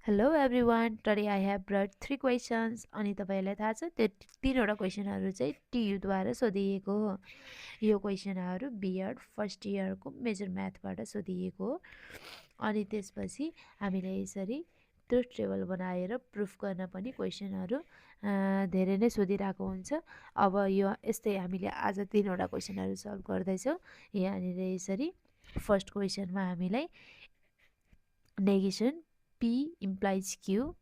Hello everyone, today I have brought 3 questions अनि तपाईहरुलाई थाहा छ त्यो तीनवटा क्वेशनहरु चाहिँ TU द्वारा सोधिएको हो। यो क्वेशनहरु बीएड फर्स्ट इयरको मेजर म्याथबाट सोधिएको हो। अनि त्यसपछि हामीले यसरी ट्रुथ टेबल बनाएर प्रुफ गर्न पनि क्वेशनहरु धेरै नै सोधिरहेको हुन्छ। अब यो यस्तै हामीले आज तीनवटा क्वेशनहरु सल्भ गर्दै छौं। यहाँनिर यसरी फर्स्ट क्वेशनमा हामीलाई नेगेसन P इम्प्लाइज Q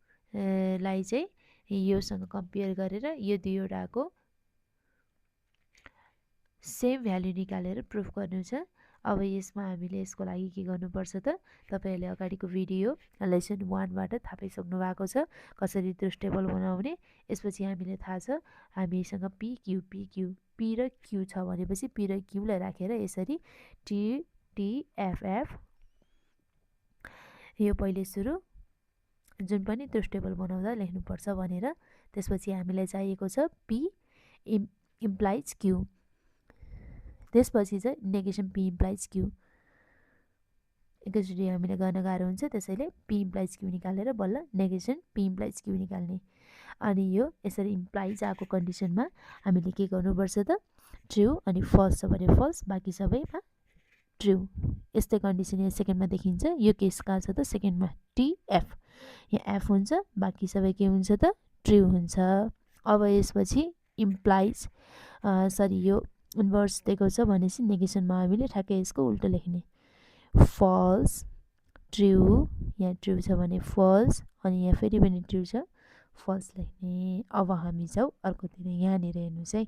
लाई चाहिँ योसँग कम्पेयर गरेर यो दुईवटाको सेम भ्यालु निकालेर प्रुफ गर्नु छ। अब यसमा हामीले यसको लागि के गर्नुपर्छ त तपाईहरुले अगाडिको भिडियो लेसन 1 बाट थाहा पाइसक्नु भएको छ कसरी ट्रुथ टेबल बनाउने। यसपछि हामीले थाहा छ हामीसँग PQ P र Q छ भनेपछि P र Q लाई राखेर यसरी T T F F यो पहिले सुरु जुन पनि ट्रुथ टेबल बनाउँदा लेख्नुपर्छ भनेर। त्यसपछि हामीलाई चाहिएको छ P इम्प्लाइज Q, त्यसपछि चाहिँ नेगेसन P इम्प्लाइज Q। एकैचोटि हामीले गर्न गाह्रो हुन्छ, त्यसैले P इम्प्लाइज Q निकालेर बल्ल नेगेसन P इम्प्लाइज Q निकाल्ने। अनि यो यसरी इम्प्लाइज आएको कन्डिसनमा हामीले के गर्नुपर्छ त ट्रु अनि फल्स छ भने फल्स, बाँकी सबैमा ट्रु। यस्तै कन्डिसन यहाँ सेकेन्डमा देखिन्छ। यो केस कहाँ छ त सेकेन्डमा TF, यहाँ F हुन्छ, बाँकी सबै के हुन्छ त ट्रु हुन्छ। अब यसपछि इम्प्लाइज सरी यो इन्भर्स दिएको छ भनेपछि नेगेसनमा हामीले ठ्याक्कै यसको उल्टो लेख्ने फल्स ट्रु, यहाँ ट्रु छ भने फल्स अनि यहाँ फेरि पनि ट्रु छ फल्स लेख्ने। अब हामी जाऊ अर्कोतिर। यहाँनिर हेर्नुस् है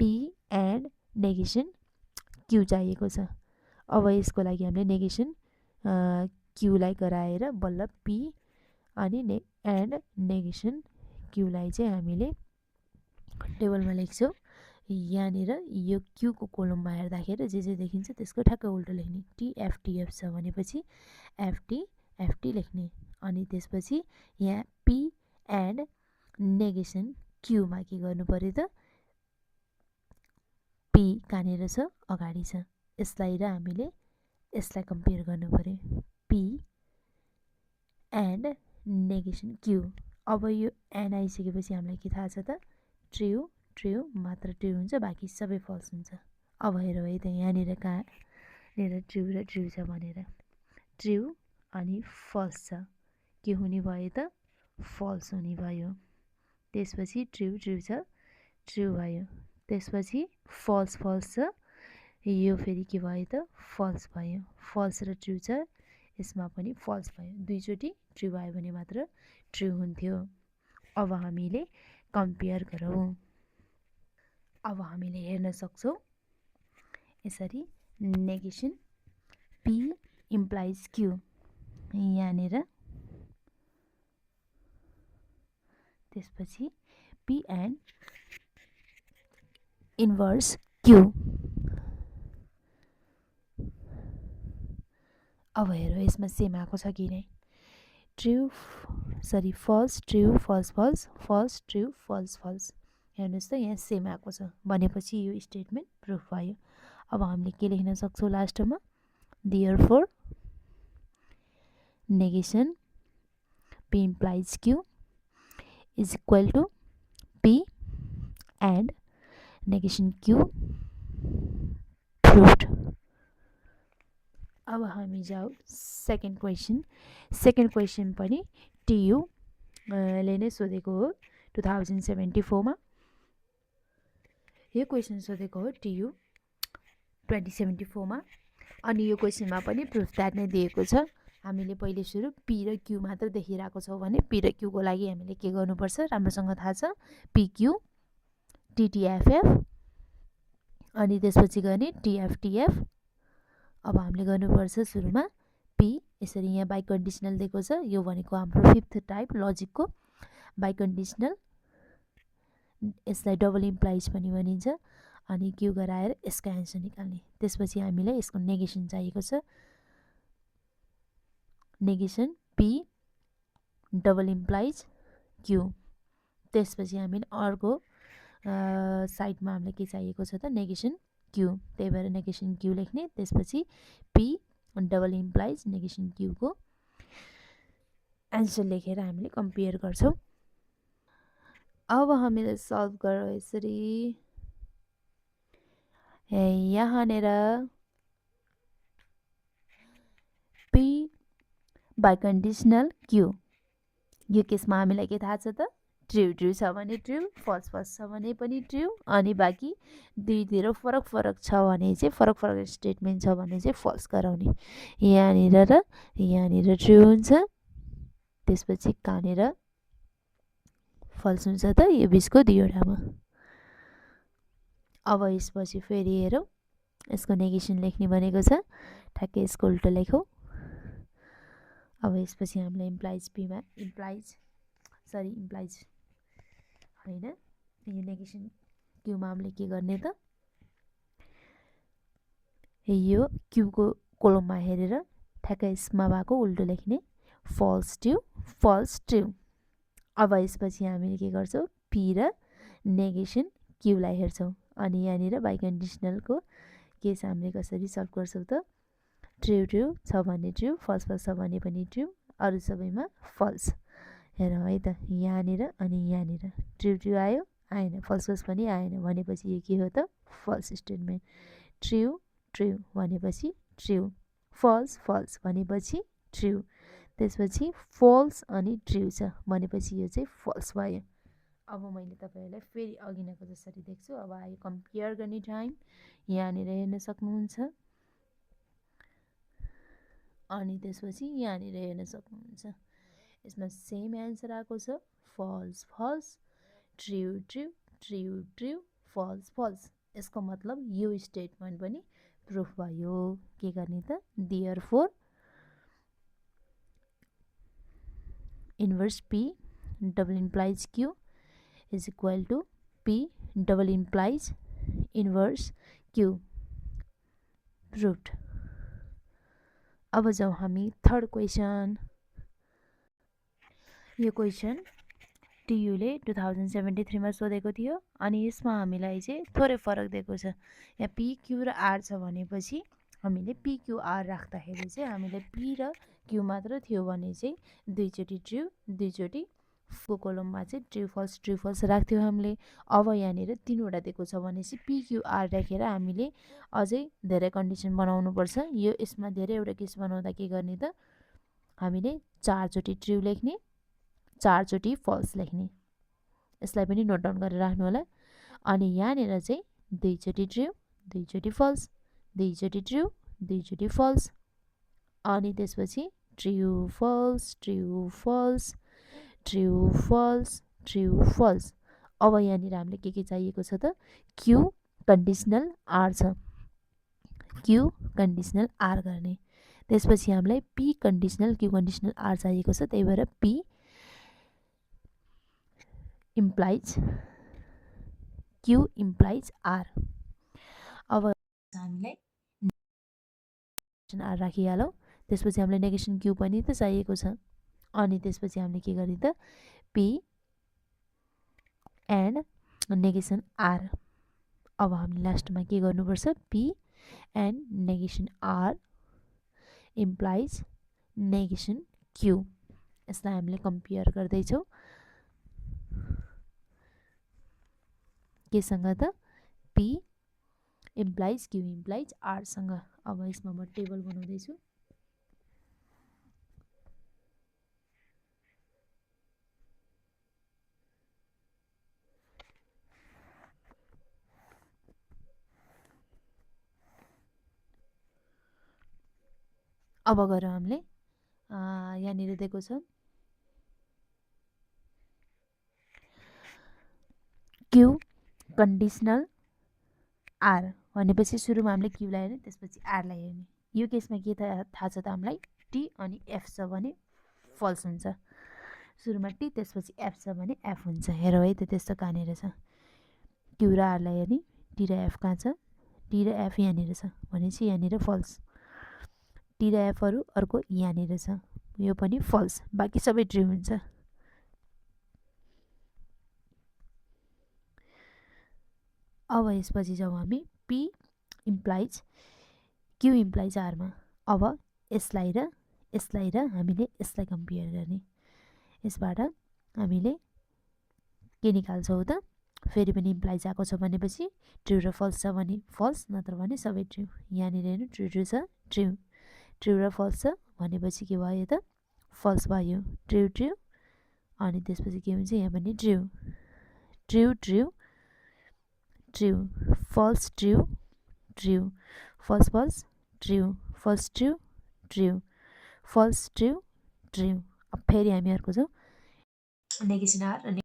P एन्ड नेगेसन Q चाहिएको छ। अब यसको लागि हामीले नेगेसन Q लाई गराएर बल्ल P अनि एन्ड नेगेसन Q लाई चाहिँ हामीले टेबलमा लेख्छौं। यहाँनिर यो Q को कोलममा हेर्दाखेरि जे देखिन्छ त्यसको ठ्याक्कै उल्टो लेख्ने। TF छ भनेपछि FT लेख्ने। अनि त्यसपछि यहाँ P एन्ड नेगेसन Q मा के गर्नु पर्यो त P कहाँनिर छ अगाडि छ, यसलाई र हामीले यसलाई कम्पेयर गर्नु पर्यो P एन्ड नेगेसन Q। अब यो एन्ड आइसकेपछि हामीलाई के थाहा छ त ट्रु मात्र ट्रु हुन्छ, बाँकी सबै फल्स हुन्छ। अब हेरौँ है त यहाँनिर कहाँनिर ट्रु र ट्रु छ भनेर ट्रु अनि फल्स छ, के हुने भयो त फल्स हुने भयो। त्यसपछि ट्रु छ ट्रु भयो, त्यसपछि फल्स छ, यो फेरि के भयो त फल्स भयो। फल्स र ट्रु छ, यसमा पनि फल्स भयो। दुईचोटि ट्रु भयो भने मात्र ट्रु हुन्थ्यो। अब हामीले कम्पेयर गरौँ। अब हामीले हेर्न सक्छौं यसरी नेगेसन P इम्प्लाइज Q यहाँनिर, त्यसपछि P एन्ड इन्भर्स Q। अब हेरौँ यसमा सेम आएको छ कि नै। False true false false false true false false. हेर्नुस् त यहाँ सेम आएको छ भनेपछि यो स्टेटमेन्ट प्रुफ भयो। अब हामीले के लेख्न सक्छौं लास्टमा therefore negation P implies Q is equal to P and negation Q proved. अब हामी जाऊ सेकेन्ड क्वेशन। सेकेन्ड क्वेशन पनि TU ले नै सोधेको हो 2074 मा। यो क्वेशन सोधेको हो TU 2074 मा। अनि यो क्वेशनमा पनि प्रुफ द्याट नै दिएको छ। हामीले पहिले सुरु P र Q मात्र देखिरहेको छौं भने P र Q को लागि हामीले के गर्नुपर्छ राम्रोसँग थाहा छ PQ TTFF अनि त्यसपछि गर्ने TFTF। अब हामीले गर्नुपर्छ सुरुमा P यसरी यहाँ बाइ कन्डिसनल दिएको छ, यो भनेको हाम्रो फिफ्थ टाइप लजिकको बाइ कन्डिसनल, यसलाई डबल इम्प्लाइज पनि भनिन्छ। अनि Q गराएर यसको एन्सर निकाल्ने। त्यसपछि हामीलाई यसको नेगेसन चाहिएको छ, negation P double implies Q। त्यसपछि हामीले अर्को साइडमा हामीलाई के चाहिएको छ त नेगेसन Q, त्यही भएर नेगेसन Q लेख्ने। त्यसपछि P double implies negation Q को एन्सर लेखेर हामीले कम्पेयर गर्छौँ। अब हामीले सल्भ गरौँ यसरी। यहाँनिर पी बाई कन्डिसनल क्यू, यो केसमा हामीलाई के थाहा छ त, ट्रु ट्रु छ भने ट्रु, फल्स फल्स छ भने पनि ट्रु, अनि बाँकी दुईतिर फरक फरक छ भने चाहिँ फरक फरक स्टेटमेन्ट छ भने चाहिँ फल्स गराउने। यहाँनिर र यहाँनिर ट्रु हुन्छ, त्यसपछि कहाँनिर फल्स हुन्छ त, यो बिचको दुईवटामा। अब यसपछि फेरि हेरौँ, यसको नेगेसन लेख्ने भनेको छ, ठ्याक्कै यसको उल्टो लेखौँ। अब यसपछि हामीलाई इम्प्लाइज पीमा इम्प्लाइज होइन, यो नेगेसन क्यूमा हामीले के गर्ने त, यो क्यूको कोलममा हेरेर ठ्याक्कै यसमा भएको उल्टो लेख्ने, फल्स ट्रु। अब यसपछि हामीले के गर्छौँ, पी र नेगेसन क्यूलाई हेर्छौँ, अनि यहाँनिर बाई कन्डिसनलको केस हामीले कसरी सल्भ गर्छौँ त, ट्रु ट्रु छ भने ट्रु, फल्स फल्स छ भने पनि ट्रु, अरू सबैमा फल्स। हेरौँ है त, यहाँनिर अनि यहाँनिर ट्रु ट्रु आयो, आएन, फल्स फल्स पनि आएन भनेपछि यो के हो त, फल्स स्टेटमेन्ट। ट्रु ट्रु भनेपछि ट्रु, फल्स फल्स भनेपछि ट्रु, त्यसपछि फल्स अनि ट्रु छ भनेपछि यो चाहिँ फल्स भयो। अब मैले तपाईँहरूलाई फेरि अघिनाको जसरी देख्छु, अब आयो कम्पेयर गर्ने टाइम। यहाँनिर हेर्न सक्नुहुन्छ, अनि त्यसपछि यहाँनिर हेर्न सक्नुहुन्छ, यसमा सेम एन्सर आएको छ, false false, true true, true true, false false. यसको मतलब यो स्टेटमेन्ट पनि प्रुफ भयो। के गर्ने त, therefore inverse P double implies Q is equal to P double implies inverse Q, proved. अब जाउँ हामी थर्ड क्वेसन। यो क्वेसन टियुले 2073 मा सोधेको थियो, अनि यसमा हामीलाई चाहिँ थोरै फरक दिएको छ। यहाँ पी क्यू र आर छ भनेपछि हामीले पी क्यू आर राख्दाखेरि चाहिँ हामीले पी र क्यू मात्र थियो भने चाहिँ दुईचोटि ट्रु दुईचोटि कोलममा चाहिँ ट्रु फल्स राख्थ्यौँ हामीले। अब यहाँनिर तीनवटा दिएको छ भनेपछि पी क्यू आर राखेर हामीले अझै धेरै कन्डिसन बनाउनुपर्छ। यो यसमा धेरैवटा केस बनाउँदा के गर्ने त, हामीले चारचोटि ट्रु लेख्ने, चारचोटि फल्स लेख्ने, यसलाई पनि नोट डाउन गरेर राख्नु होला। अनि यहाँनिर चाहिँ दुईचोटि ट्रु दुईचोटि फल्स, दुईचोटि ट्रु दुईचोटि फल्स, अनि त्यसपछि true false true false true false true false. अब यहाँनिर हामीले के चाहिएको छ त, क्यू कन्डिसनल आर छ, क्यू कन्डिसनल आर गर्ने, त्यसपछि हामीलाई P conditional Q conditional R चाहिएको छ, त्यही भएर P implies Q implies R. अब हामीलाई आर राखिहालौँ, त्यसपछि हामीलाई नेगेसन क्यू पनि त चाहिएको छ, अनि त्यसपछि हामीले के गर्ने त, पी एन्ड नेगेसन आर। अब हामीले लास्टमा के गर्नुपर्छ, P and negation R implies negation Q, यसलाई हामीले कम्पेयर गर्दैछौँ केसँग त, पी इम्प्लाइज क्यू इम्प्लाइज आरसँग। अब यसमा म टेबल बनाउँदैछु। अब गरौँ हामीले, यहाँनिर दिएको छ क्यू कन्डिसनल आर भनेपछि सुरुमा हामीले क्यूलाई हेर्ने, त्यसपछि आरलाई हेर्ने। यो केसमा के थाहा छ त हामीलाई, टी अनि एफ छ भने फल्स हुन्छ, सुरुमा टी त्यसपछि एफ छ भने एफ हुन्छ। हेरौँ है त त्यस्तो कहाँनिर छ, क्यू र आरलाई हेर्ने, टी र एफ कहाँ छ, टी र एफ यहाँनिर छ भनेपछि यहाँनिर फल्स, टी र एफहरू अर्को यहाँनिर छ, यो पनि फल्स, बाँकी सबै ट्रु हुन्छ। अब यसपछि जाउँ हामी पी इम्प्लाइज क्यू इम्प्लाइज आरमा। अब यसलाई र हामीले यसलाई कम्पेयर गर्ने, यसबाट हामीले के निकाल्छौँ त फेरि पनि इम्प्लाइज आएको छ भनेपछि ट्रु र फल्स छ भने फल्स नत्र भने सबै ट्रु यहाँनिर हेर्नु ट्रु ट्रु छ ट्रु ट्रु र फल्स छ भनेपछि के भयो त फल्स भयो ट्रु ट्रु अनि त्यसपछि के हुन्छ यहाँ पनि true true true true false true true false false true false true true false true true अब फेरि हामी अर्को छौँ नेगेसन आर अनि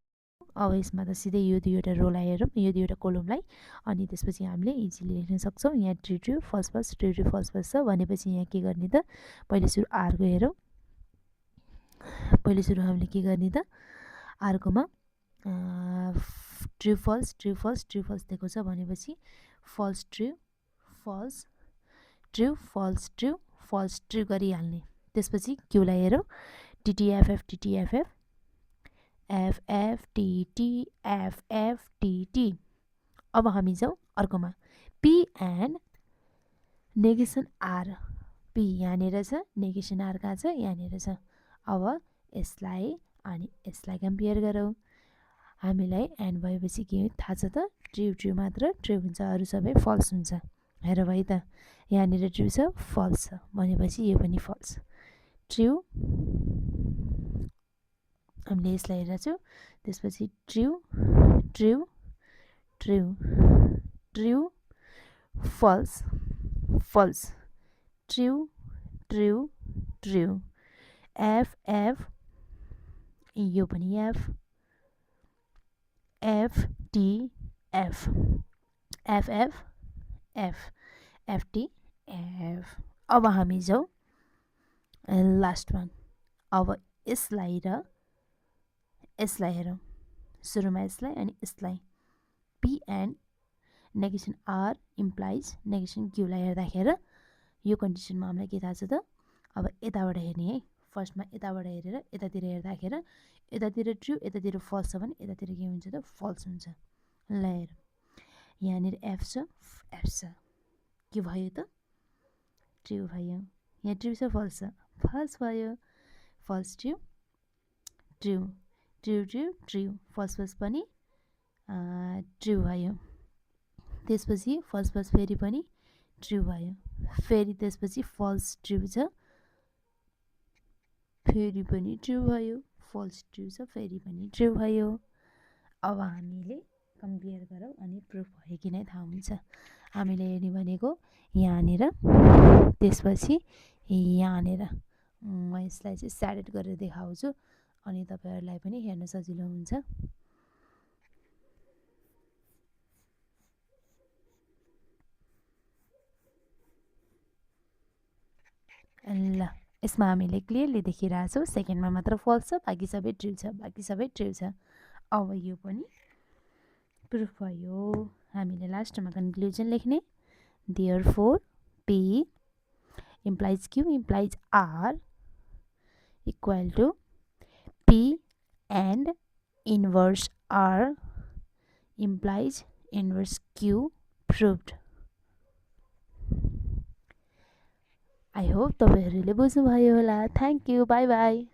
अब यसमा त सिधै यो दुईवटा रोलाई हेरौँ यो दुईवटा कोलमलाई अनि त्यसपछि हामीले इजिली लेख्न सक्छौँ यहाँ true true false false true true false false छ भनेपछि यहाँ के गर्ने त पहिले सुरु आरको हेरौँ पहिले सुरु हामीले के गर्ने त आरकोमा true false true false true false दिएको छ भनेपछि false true false true false true false true गरिहाल्ने त्यसपछि क्यूलाई हेरौँ टिटिएफएफ टिटिएफएफ एफएफटिटिएफएफटिटी अब हामी जाउँ अर्कोमा P and negation R P यहाँनिर छ नेगेसन आर कहाँ छ यहाँनिर छ अब यसलाई अनि यसलाई कम्पेयर गरौँ हामीलाई एन्ड भएपछि के थाहा छ त ट्रु ट्रु मात्र ट्रु हुन्छ अरू सबै फल्स हुन्छ हेर भाइ त यहाँनिर ट्रु छ फल्स छ भनेपछि यो पनि फल्स ट्रु हामीले यसलाई हेरेर छौँ त्यसपछि true true true true false false true true true F F यो पनि F F T F F F F F T F अब हामी जाउँ लास्ट वान अब यसलाई र यसलाई हेरौँ सुरुमा यसलाई अनि यसलाई P and negation R implies negation क्यूलाई हेर्दाखेरि यो कन्डिसनमा हामीलाई के थाहा छ त अब यताबाट हेर्ने है फर्स्टमा यताबाट हेरेर यतातिर हेर्दाखेरि यतातिर ट्रु यतातिर फल्स छ भने यतातिर के हुन्छ त फल्स हुन्छ ल हेरौँ यहाँनिर एफ छ के भयो त ट्रु भयो यहाँ ट्रु छ फल्स छ फल्स भयो false true true true true true false false पनि ट्रु भयो त्यसपछि फल्स फल्स फेरि पनि ट्रु भयो फेरि त्यसपछि फल्स ट्रु छ फेरि पनि ट्रु भयो फल्स ट्रु छ फेरि पनि ट्रु भयो अब हामीले कम्पेयर गरौँ अनि प्रुफ भयो कि नै थाहा हुन्छ हामीले हेर्ने भनेको यहाँनिर त्यसपछि यहाँनिर म यसलाई चाहिँ स्याडेड गरेर देखाउँछु अनि तपाईहरुलाई पनि हेर्न सजिलो हुन्छ ल यसमा हामीले क्लियरली देखिरहेछौँ सेकेन्डमा मात्र फल्स छ बाँकी सबै ट्रु छ अब यो पनि प्रुफ भयो हामीले लास्टमा कन्क्लुजन लेख्ने therefore P implies Q implies R equal to P and inverse R implies inverse Q proved. I hope तपाईहरुले बुझ्नुभयो होला. Thank you. Bye bye.